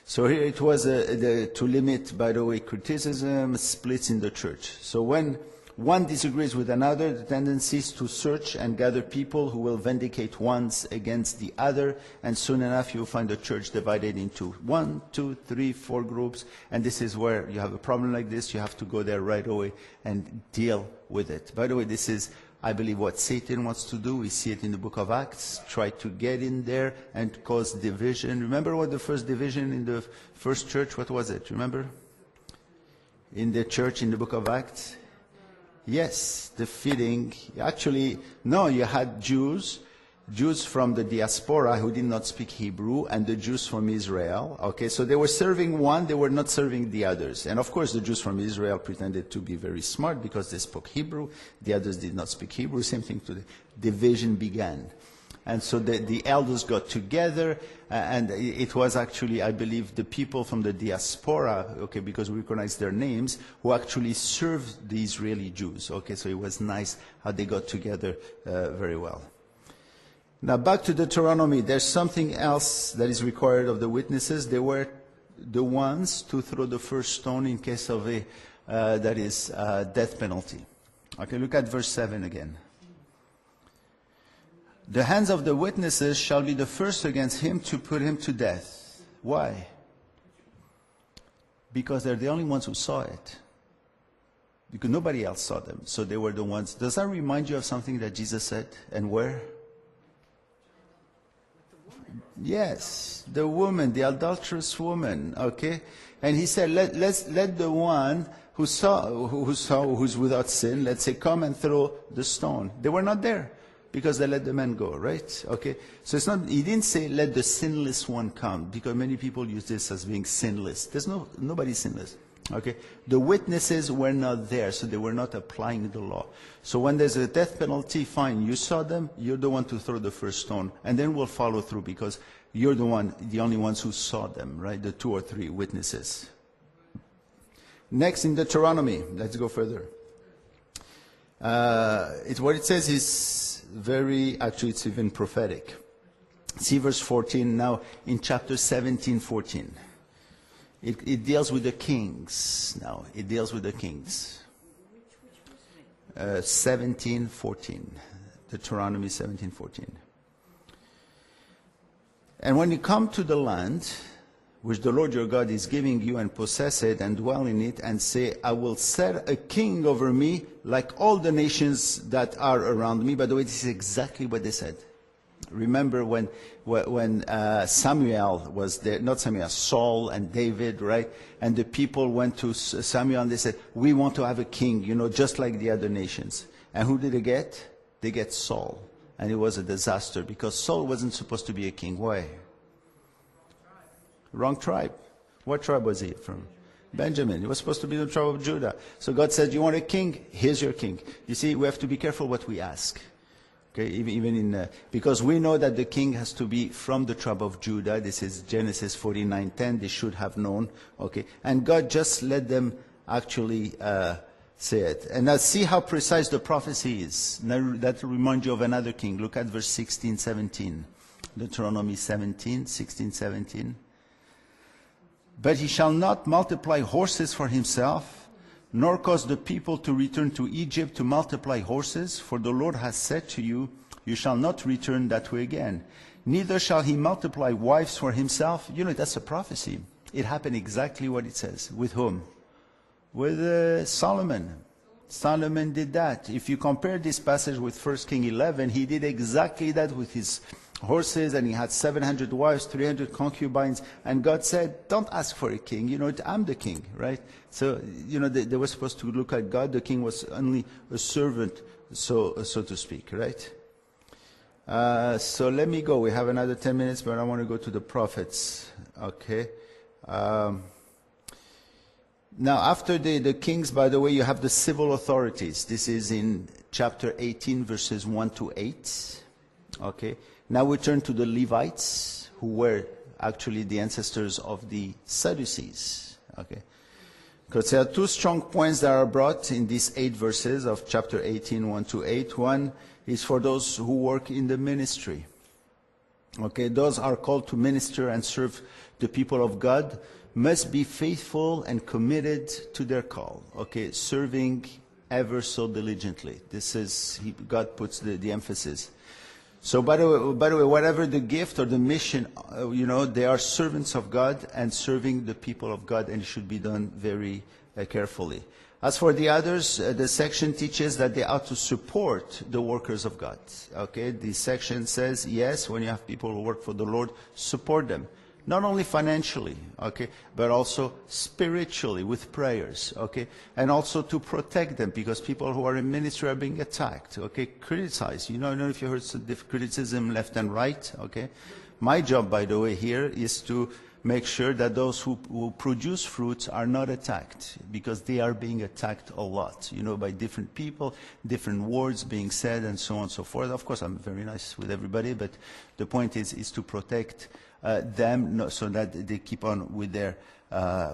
So here it was to limit, by the way, criticism, splits in the church. So when one disagrees with another, the tendency is to search and gather people who will vindicate one against the other, and soon enough you'll find the church divided into 1, 2, 3, 4 groups, and this is where you have a problem like this, you have to go there right away and deal with it. By the way, this is, I believe, what Satan wants to do. We see it in the book of Acts, try to get in there and cause division. Remember what the first division in the first church, what was it? Remember? In the church in the book of Acts? Yes, the feeding. Actually, no, you had Jews from the diaspora who did not speak Hebrew, and the Jews from Israel. Okay, so they were serving one, they were not serving the others. And of course, the Jews from Israel pretended to be very smart because they spoke Hebrew. The others did not speak Hebrew. Same thing today. Division began. And so the elders got together, and it was actually, I believe, the people from the diaspora, okay, because we recognize their names, who actually served the Israeli Jews. Okay, so it was nice how they got together very well. Now back to Deuteronomy, there's something else that is required of the witnesses. They were the ones to throw the first stone in case of a, death penalty. Okay, look at verse 7 again. The hands of the witnesses shall be the first against him to put him to death. Why? Because they're the only ones who saw it. Because nobody else saw them. So they were the ones. Does that remind you of something that Jesus said? And where? Yes, the woman, the adulterous woman, okay? And he said, let the one who's without sin, let's say, come and throw the stone. They were not there because they let the man go, right? Okay? So it's not, he didn't say, let the sinless one come, because many people use this as being sinless. There's nobody sinless. Okay, the witnesses were not there, so they were not applying the law. So when there's a death penalty, fine, you saw them, you're the one to throw the first stone, and then we'll follow through because you're the only ones who saw them, right? The 2 or 3 witnesses. Next in Deuteronomy, let's go further. What it says is actually it's even prophetic. See verse 14 now in chapter 17:14. It deals with the kings now. It deals with the kings. 17:14. Deuteronomy 17:14. And when you come to the land which the Lord your God is giving you, and possess it and dwell in it, and say, I will set a king over me like all the nations that are around me. By the way, this is exactly what they said. Remember when Samuel was there, not Samuel, Saul and David, right? And the people went to Samuel and they said, we want to have a king, just like the other nations. And who did they get? They get Saul. And it was a disaster because Saul wasn't supposed to be a king. Why? Wrong tribe. What tribe was he from? Benjamin. He was supposed to be the tribe of Judah. So God said, you want a king? Here's your king. You see, we have to be careful what we ask. Okay, even because we know that the king has to be from the tribe of Judah. This is Genesis 49:10. They should have known. Okay, and God just let them actually say it. And now see how precise the prophecy is. Now that reminds you of another king. Look at verse 16, 17. Deuteronomy 17, 16, 17. But he shall not multiply horses for himself, nor cause the people to return to Egypt to multiply horses, for the Lord has said to you, you shall not return that way again. Neither shall he multiply wives for himself. That's a prophecy. It happened exactly what it says. With whom? With Solomon. Solomon did that. If you compare this passage with 1 Kings 11, he did exactly that with his horses, and he had 700 wives, 300 concubines, and God said, don't ask for a king, I'm the king, right? So, they were supposed to look at God. The king was only a servant, so to speak, right? So let me go. We have another 10 minutes, but I want to go to the prophets, okay? Now, after the kings, by the way, you have the civil authorities. This is in chapter 18, verses 1 to 8, okay? Now we turn to the Levites, who were actually the ancestors of the Sadducees. Okay, because there are two strong points that are brought in these 8 verses of chapter 18, 1 to 8. One is for those who work in the ministry. Okay, those are called to minister and serve the people of God must be faithful and committed to their call. Okay, serving ever so diligently. This is, God puts the emphasis. So by the way, whatever the gift or the mission, they are servants of God and serving the people of God, and it should be done very carefully. As for the others, the section teaches that they ought to support the workers of God. Okay, the section says, yes, when you have people who work for the Lord, support them. Not only financially, okay, but also spiritually with prayers, okay, and also to protect them, because people who are in ministry are being attacked, okay, criticized. I don't know if you heard some criticism left and right, okay. My job, by the way, here is to make sure that those who produce fruits are not attacked, because they are being attacked a lot, by different people, different words being said, and so on and so forth. Of course, I'm very nice with everybody, but the point is to protect them so that they keep on with their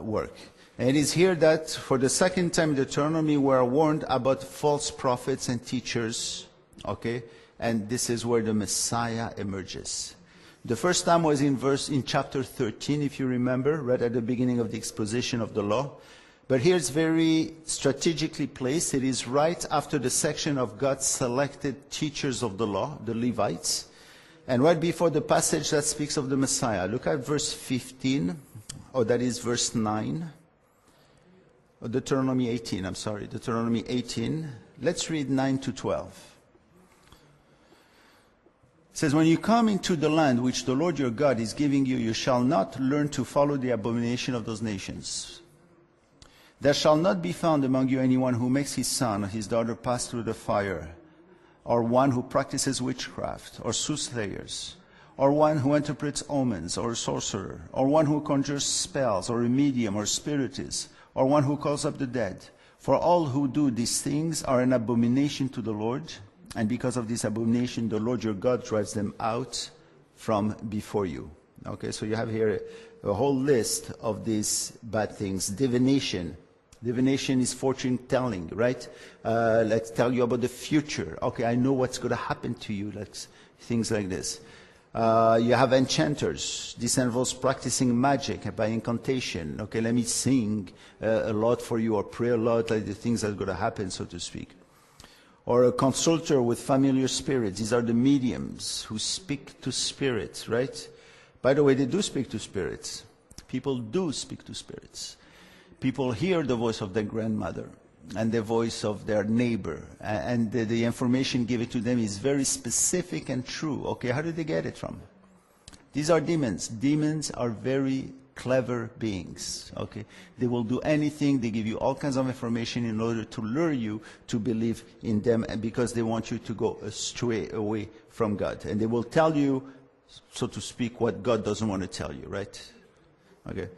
work. And it is here that for the second time in Deuteronomy we are warned about false prophets and teachers, okay? And this is where the Messiah emerges. The first time was in chapter 13, if you remember, right at the beginning of the exposition of the law. But here it's very strategically placed. It is right after the section of God's selected teachers of the law, the Levites, and right before the passage that speaks of the Messiah. Look at verse 15, or that is verse 9. Or Deuteronomy 18, I'm sorry, Deuteronomy 18. Let's read 9 to 12. It says, when you come into the land which the Lord your God is giving you, you shall not learn to follow the abomination of those nations. There shall not be found among you anyone who makes his son or his daughter pass through the fire, or one who practices witchcraft, or soothsayers, or one who interprets omens, or a sorcerer, or one who conjures spells, or a medium, or spiritist, or one who calls up the dead. For all who do these things are an abomination to the Lord, and because of this abomination, the Lord your God drives them out from before you. Okay, so you have here a whole list of these bad things. Divination. Divination is fortune telling, right? Let's tell you about the future. Okay, I know what's going to happen to you. Things like this. You have enchanters. This involves practicing magic by incantation. Okay, let me sing a lot for you, or pray a lot, like the things that are going to happen, so to speak. Or a consulter with familiar spirits. These are the mediums who speak to spirits, right? By the way, they do speak to spirits. People do speak to spirits. People hear the voice of their grandmother and the voice of their neighbor, and the information given to them is very specific and true. Okay, how did they get it from? These are demons. Demons are very clever beings. Okay, they will do anything. They give you all kinds of information in order to lure you to believe in them, and because they want you to go astray away from God. And they will tell you, so to speak, what God doesn't want to tell you, right? Okay.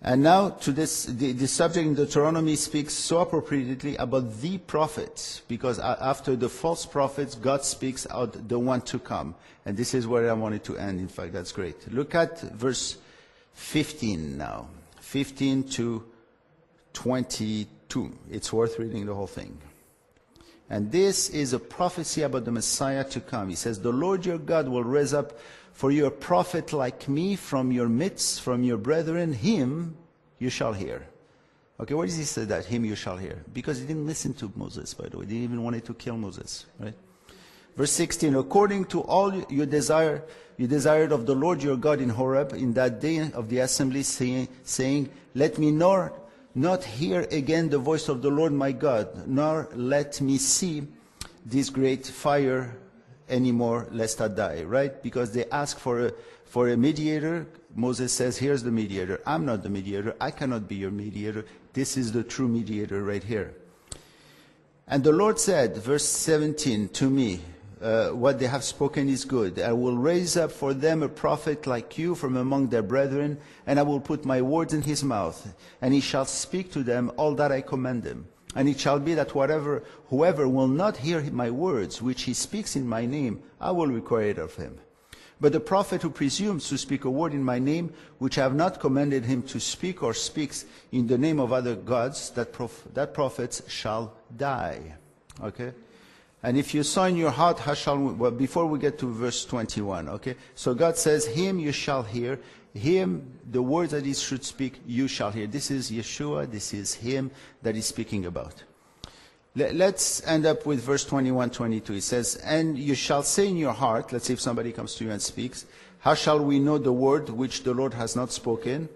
And now to this, the subject in Deuteronomy speaks so appropriately about the prophets, because after the false prophets, God speaks out the one to come. And this is where I wanted to end. In fact, that's great. Look at verse 15 now. 15 to 22. It's worth reading the whole thing. And this is a prophecy about the Messiah to come. He says, the Lord your God will raise up for you a prophet like me from your midst, from your brethren. Him you shall hear. Okay, why does he say that? Him you shall hear. Because he didn't listen to Moses, by the way. He didn't even want to kill Moses, right? Verse 16, according to all you desired of the Lord your God in Horeb, in that day of the assembly, saying, let me not hear again the voice of the Lord my God, nor let me see this great fire anymore lest I die, right? Because they ask for a mediator. Moses says, here's the mediator. I'm not the mediator. I cannot be your mediator. This is the true mediator right here. And the Lord said, verse 17, to me, what they have spoken is good. I will raise up for them a prophet like you from among their brethren, and I will put my words in his mouth, and he shall speak to them all that I command him. And it shall be that whoever will not hear my words, which he speaks in my name, I will require it of him. But the prophet who presumes to speak a word in my name, which I have not commanded him to speak, or speaks in the name of other gods, that prophet shall die. Okay? And if you saw in your heart, how shall we, well, before we get to verse 21, okay? So God says, him you shall hear, him, the words that he should speak, you shall hear. This is Yeshua, this is him that he's speaking about. Let's end up with verse 21, 22. It says, and you shall say in your heart, let's say if somebody comes to you and speaks, how shall we know the word which the Lord has not spoken?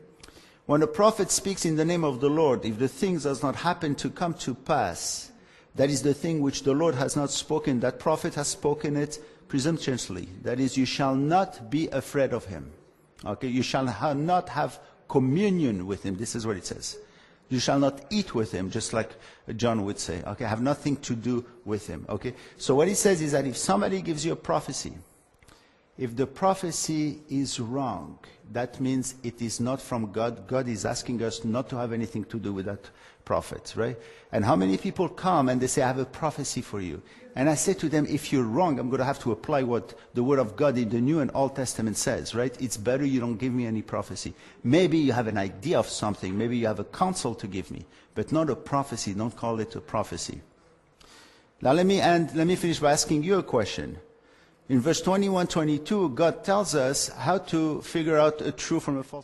When a prophet speaks in the name of the Lord, if the thing does not happen to come to pass, that is the thing which the Lord has not spoken, that prophet has spoken it presumptuously. That is, you shall not be afraid of him. Okay, you shall not have communion with him. This is what it says. You shall not eat with him, just like John would say. Okay, have nothing to do with him. Okay, so what he says is that if somebody gives you a prophecy, if the prophecy is wrong, that means it is not from God. God is asking us not to have anything to do with that prophet, right? And how many people come and they say, I have a prophecy for you. And I say to them, if you're wrong, I'm going to have to apply what the Word of God in the New and Old Testament says, right? It's better you don't give me any prophecy. Maybe you have an idea of something. Maybe you have a counsel to give me, but not a prophecy. Don't call it a prophecy. Now let me finish by asking you a question. In verse 21, 22, God tells us how to figure out a true from a false